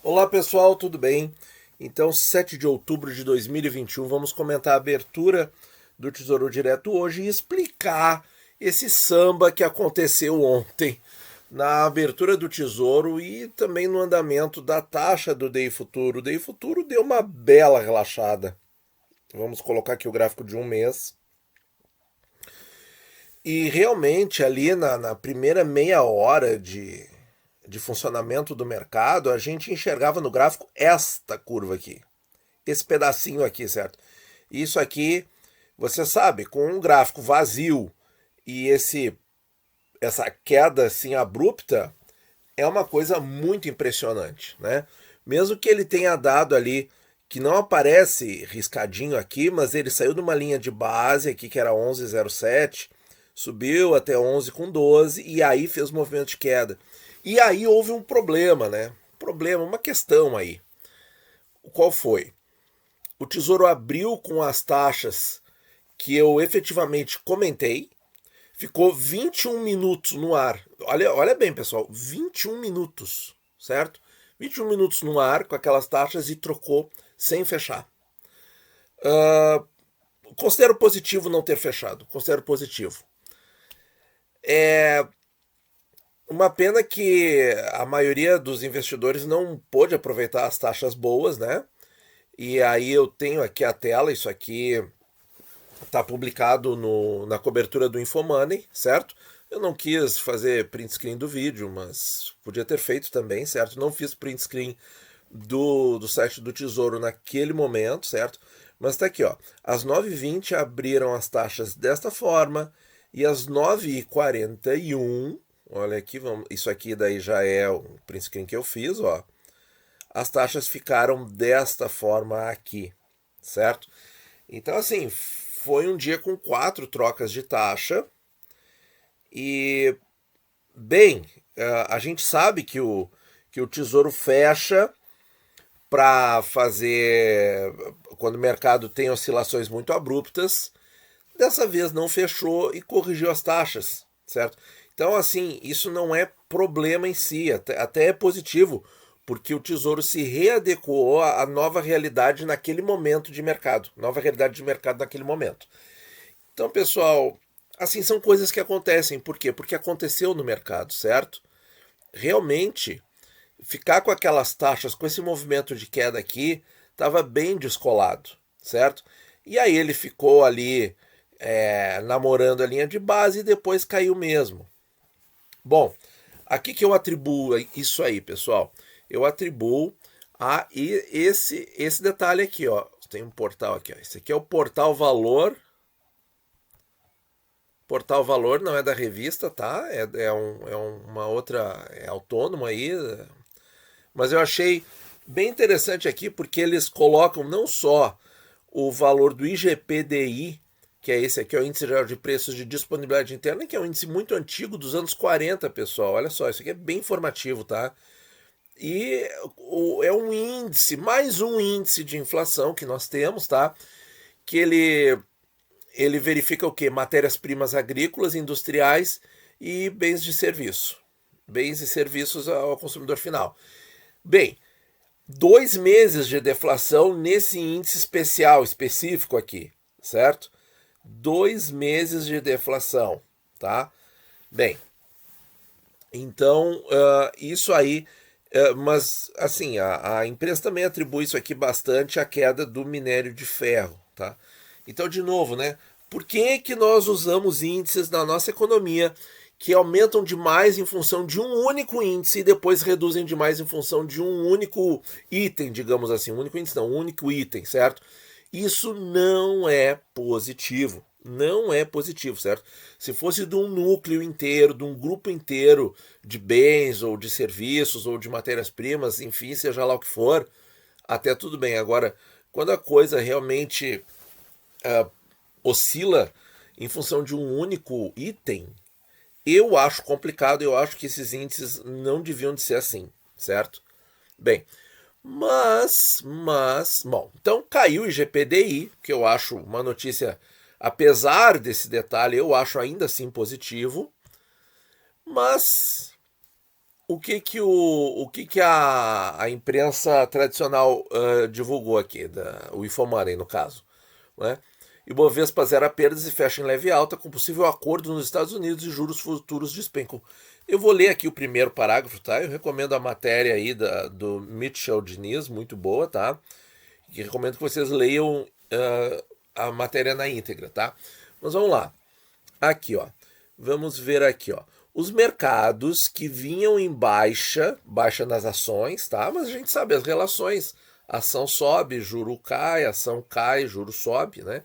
Olá pessoal, tudo bem? Então, 7 de outubro de 2021, vamos comentar a abertura do Tesouro Direto hoje e explicar esse samba que aconteceu ontem na abertura do Tesouro e também no andamento da taxa do DI Futuro. O DI Futuro deu uma bela relaxada. Vamos colocar aqui o gráfico de um mês. E realmente ali na primeira meia hora de funcionamento do mercado, a gente enxergava no gráfico esta curva aqui. Esse pedacinho aqui, certo? Isso aqui, você sabe, com um gráfico vazio e essa queda assim abrupta, é uma coisa muito impressionante, né? Mesmo que ele tenha dado ali, que não aparece riscadinho aqui, mas ele saiu de uma linha de base aqui que era 11,07, subiu até 11,12 e aí fez o movimento de queda. E aí houve um problema, né? Problema, uma questão aí. Qual foi? O Tesouro abriu com as taxas que eu efetivamente comentei, ficou 21 minutos no ar. Olha bem, pessoal, 21 minutos, certo? 21 minutos no ar com aquelas taxas e trocou sem fechar. Uh, Considero positivo não ter fechado, considero positivo. É uma pena que a maioria dos investidores não pôde aproveitar as taxas boas, né? E aí eu tenho aqui a tela, isso aqui está publicado na cobertura do Infomoney, certo? Eu não quis fazer print screen do vídeo, mas podia ter feito também, certo? Não fiz print screen do site do Tesouro naquele momento, certo? Mas tá aqui, ó. Às 9h20 abriram as taxas desta forma e às 9h41, olha aqui, isso aqui daí já é o print screen que eu fiz, ó. As taxas ficaram desta forma aqui, certo? Então, assim, foi um dia com 4 trocas de taxa. E, bem, a gente sabe que o Tesouro fecha para fazer. Quando o mercado tem oscilações muito abruptas. Dessa vez não fechou e corrigiu as taxas, certo? Então, assim, isso não é problema em si, até é positivo, porque o Tesouro se readequou à nova realidade naquele momento de mercado, nova realidade de mercado naquele momento. Então, pessoal, assim são coisas que acontecem. Por quê? Porque aconteceu no mercado, certo? Realmente, ficar com aquelas taxas, com esse movimento de queda aqui, estava bem descolado, certo? E aí ele ficou ali namorando a linha de base e depois caiu mesmo. Bom, aqui que eu atribuo isso aí, pessoal. Eu atribuo a esse detalhe aqui, ó. Tem um portal aqui, ó. Esse aqui é o Portal Valor. Portal Valor não é da revista, tá? Uma outra. É autônoma aí. Mas eu achei bem interessante aqui porque eles colocam não só o valor do IGPDI, que é esse aqui, é o Índice Geral de Preços de Disponibilidade Interna, que é um índice muito antigo, dos anos 40, pessoal. Olha só, isso aqui é bem informativo, tá? E é um índice, mais um índice de inflação que nós temos, tá? Que ele verifica o quê? Matérias-primas agrícolas, industriais e bens de serviço. Bens e serviços ao consumidor final. Bem, 2 meses de deflação nesse índice especial, específico aqui, certo? 2 meses de deflação, tá? Bem, então isso aí, mas assim, a imprensa também atribui isso aqui bastante à queda do minério de ferro, tá? Então, de novo, né? Por que nós usamos índices na nossa economia que aumentam demais em função de um único índice e depois reduzem demais em função de um único item, digamos assim, um único índice não, um único item, certo? Isso não é positivo. Não é positivo, certo? Se fosse de um núcleo inteiro, de um grupo inteiro de bens ou de serviços ou de matérias-primas, enfim, seja lá o que for, até tudo bem. Agora, quando a coisa realmente oscila em função de um único item, eu acho complicado, eu acho que esses índices não deviam de ser assim, certo? Bem, bom, então caiu o IGPDI, que eu acho uma notícia, apesar desse detalhe, eu acho ainda assim positivo, mas o que que a imprensa tradicional divulgou aqui, o Infomoney no caso, né? Ibovespa zera perdas e fecha em leve alta com possível acordo nos Estados Unidos e juros futuros despencam. Eu vou ler aqui o primeiro parágrafo, tá? Eu recomendo a matéria aí do Mitchell Diniz, muito boa, tá? E recomendo que vocês leiam a matéria na íntegra, tá? Mas vamos lá. Aqui, ó. Vamos ver aqui, ó. Os mercados que vinham em baixa nas ações, tá? Mas a gente sabe as relações. Ação sobe, juro cai, ação cai, juro sobe, né?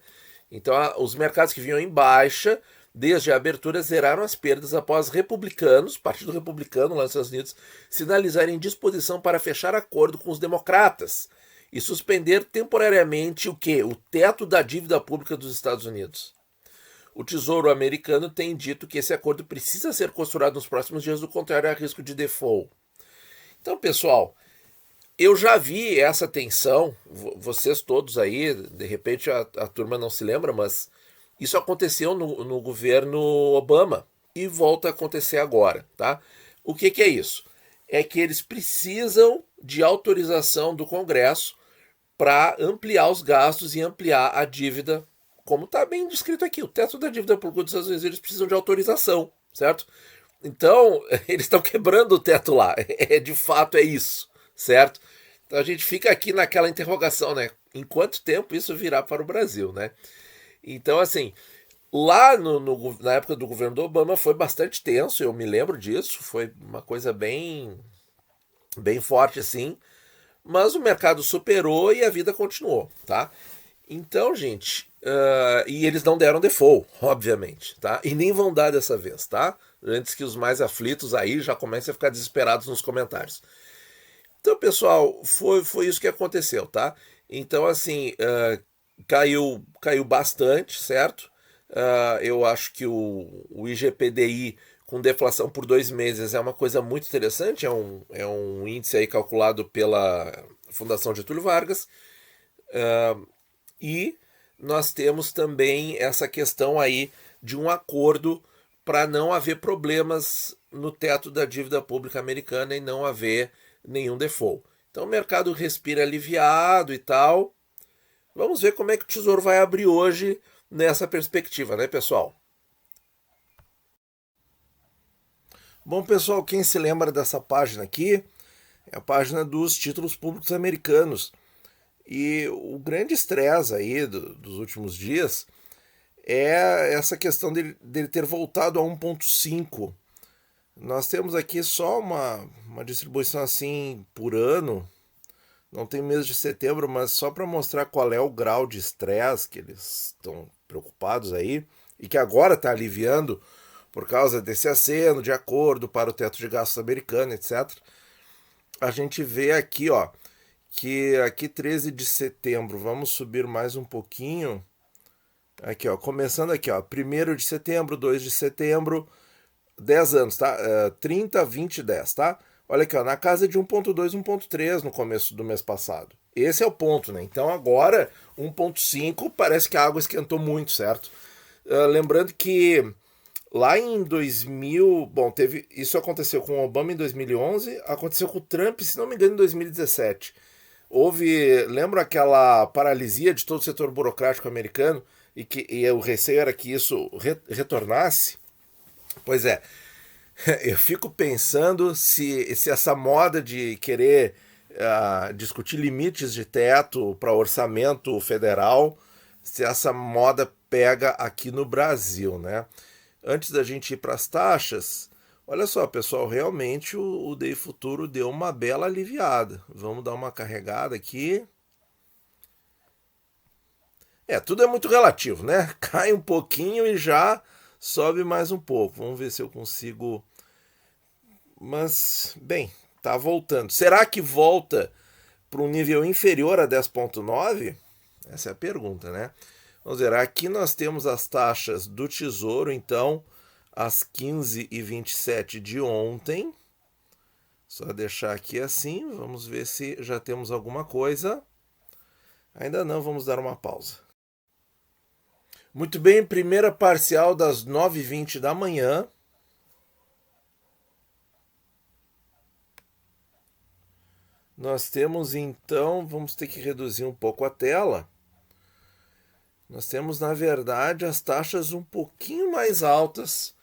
Então, os mercados que vinham em baixa, desde a abertura, zeraram as perdas após republicanos, Partido Republicano lá nos Estados Unidos, sinalizarem disposição para fechar acordo com os democratas e suspender temporariamente o quê? O teto da dívida pública dos Estados Unidos. O Tesouro americano tem dito que esse acordo precisa ser costurado nos próximos dias, do contrário, há risco de default. Então, pessoal, eu já vi essa tensão, vocês todos aí, de repente a turma não se lembra, mas isso aconteceu no governo Obama e volta a acontecer agora, tá? O que é isso? É que eles precisam de autorização do Congresso para ampliar os gastos e ampliar a dívida, como está bem descrito aqui, o teto da dívida pública dos Estados Unidos, eles precisam de autorização, certo? Então, eles estão quebrando o teto lá, de fato é isso, certo? Então a gente fica aqui naquela interrogação, né? Em quanto tempo isso virá para o Brasil, né? Então, assim, lá na época do governo do Obama foi bastante tenso, eu me lembro disso, foi uma coisa bem forte assim, mas o mercado superou e a vida continuou, tá? Então, gente, e eles não deram default, obviamente, tá? E nem vão dar dessa vez, tá? Antes que os mais aflitos aí já comecem a ficar desesperados nos comentários. Então, pessoal, foi isso que aconteceu, tá? Então, assim, caiu bastante, certo? Eu acho que o IGPDI com deflação por 2 meses é uma coisa muito interessante, é um índice aí calculado pela Fundação Getúlio Vargas. E nós temos também essa questão aí de um acordo para não haver problemas no teto da dívida pública americana e não haver nenhum default. Então o mercado respira aliviado e tal. Vamos ver como é que o Tesouro vai abrir hoje nessa perspectiva, né, pessoal? Bom, pessoal, quem se lembra dessa página aqui é a página dos títulos públicos americanos. E o grande estresse aí dos últimos dias é essa questão dele ter voltado a 1,5. Nós temos aqui só uma distribuição assim por ano, não tem mês de setembro, mas só para mostrar qual é o grau de estresse que eles estão preocupados aí e que agora está aliviando por causa desse aceno de acordo para o teto de gastos americano, etc. A gente vê aqui, ó, que aqui 13 de setembro, vamos subir mais um pouquinho. Aqui, ó, começando aqui, ó, 1º de setembro, 2 de setembro, 10 anos, tá? 30, 20, 10, tá? Olha aqui, ó, na casa de 1,2, 1,3 no começo do mês passado. Esse é o ponto, né? Então agora 1,5 parece que a água esquentou muito, certo? Lembrando que lá em 2000, bom, isso aconteceu com o Obama em 2011, aconteceu com o Trump, se não me engano, em 2017. Lembra aquela paralisia de todo o setor burocrático americano e o receio era que isso retornasse? Pois é, eu fico pensando se essa moda de querer discutir limites de teto para orçamento federal, se essa moda pega aqui no Brasil, né? Antes da gente ir para as taxas, olha só, pessoal, realmente o DI Futuro deu uma bela aliviada. Vamos dar uma carregada aqui. Tudo é muito relativo, né? Cai um pouquinho e já sobe mais um pouco. Vamos ver se eu consigo. Mas, bem, tá voltando. Será que volta para um nível inferior a 10,9? Essa é a pergunta, né? Vamos ver, aqui nós temos as taxas do Tesouro, então, às 15h27 de ontem. Só deixar aqui assim, vamos ver se já temos alguma coisa. Ainda não, vamos dar uma pausa. Muito bem, primeira parcial das 9h20 da manhã. Nós temos então, vamos ter que reduzir um pouco a tela. Nós temos, na verdade, as taxas um pouquinho mais altas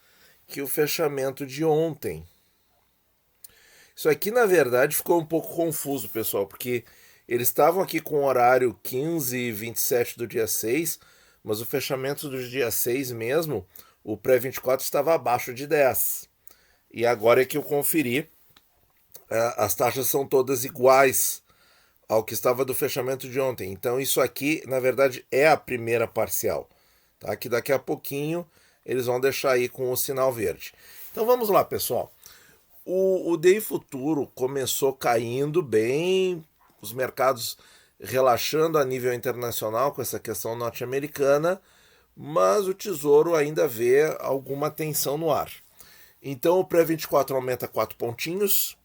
que o fechamento de ontem. Isso aqui, na verdade, ficou um pouco confuso, pessoal, porque eles estavam aqui com o horário 15h27 do dia 6, mas o fechamento do dia 6 mesmo, o pré-24 estava abaixo de 10. E agora é que eu conferi, as taxas são todas iguais ao que estava do fechamento de ontem. Então isso aqui, na verdade, é a primeira parcial, tá? Que daqui a pouquinho eles vão deixar aí com o sinal verde. Então vamos lá, pessoal. O DI futuro começou caindo bem, os mercados relaxando a nível internacional com essa questão norte-americana, mas o Tesouro ainda vê alguma tensão no ar. Então o pré-24 aumenta 4 pontinhos,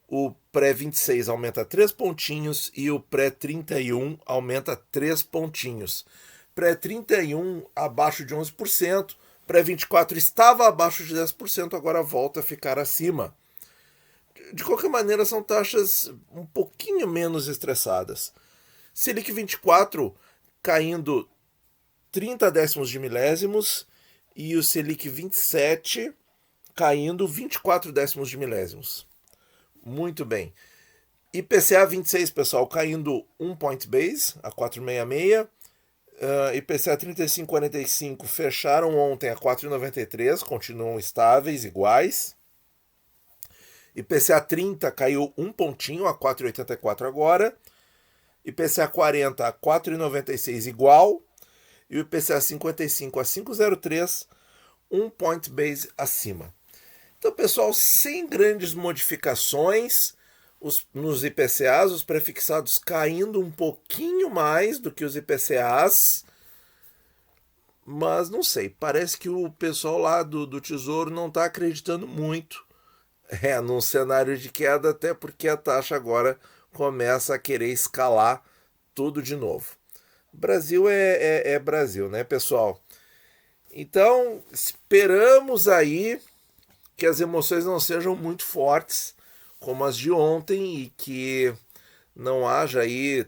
o pré-26 aumenta 3 pontinhos e o pré-31 aumenta 3 pontinhos. Pré-31 abaixo de 11%, pré-24 estava abaixo de 10%, agora volta a ficar acima. De qualquer maneira, são taxas um pouquinho menos estressadas. Selic 24 caindo 30 décimos de milésimos e o Selic 27 caindo 24 décimos de milésimos. Muito bem. IPCA 26, pessoal, caindo 1 point base a 4,66. IPCA 35,45 fecharam ontem a 4,93, continuam estáveis, iguais. IPCA 30 caiu 1 pontinho a 4,84 agora. IPCA 40 a 4,96 igual. E o IPCA 55 a 5,03, 1 point base acima. Então, pessoal, sem grandes modificações nos IPCAs, os prefixados caindo um pouquinho mais do que os IPCAs, mas não sei, parece que o pessoal lá do Tesouro não está acreditando muito num cenário de queda, até porque a taxa agora começa a querer escalar tudo de novo. Brasil é Brasil, né, pessoal? Então, esperamos aí que as emoções não sejam muito fortes como as de ontem e que não haja aí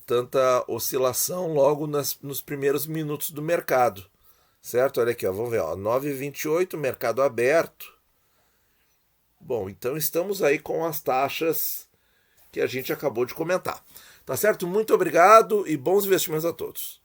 tanta oscilação logo nos primeiros minutos do mercado, certo? Olha aqui, ó, vamos ver, ó, 9,28, mercado aberto. Bom, então estamos aí com as taxas que a gente acabou de comentar. Tá certo? Muito obrigado e bons investimentos a todos.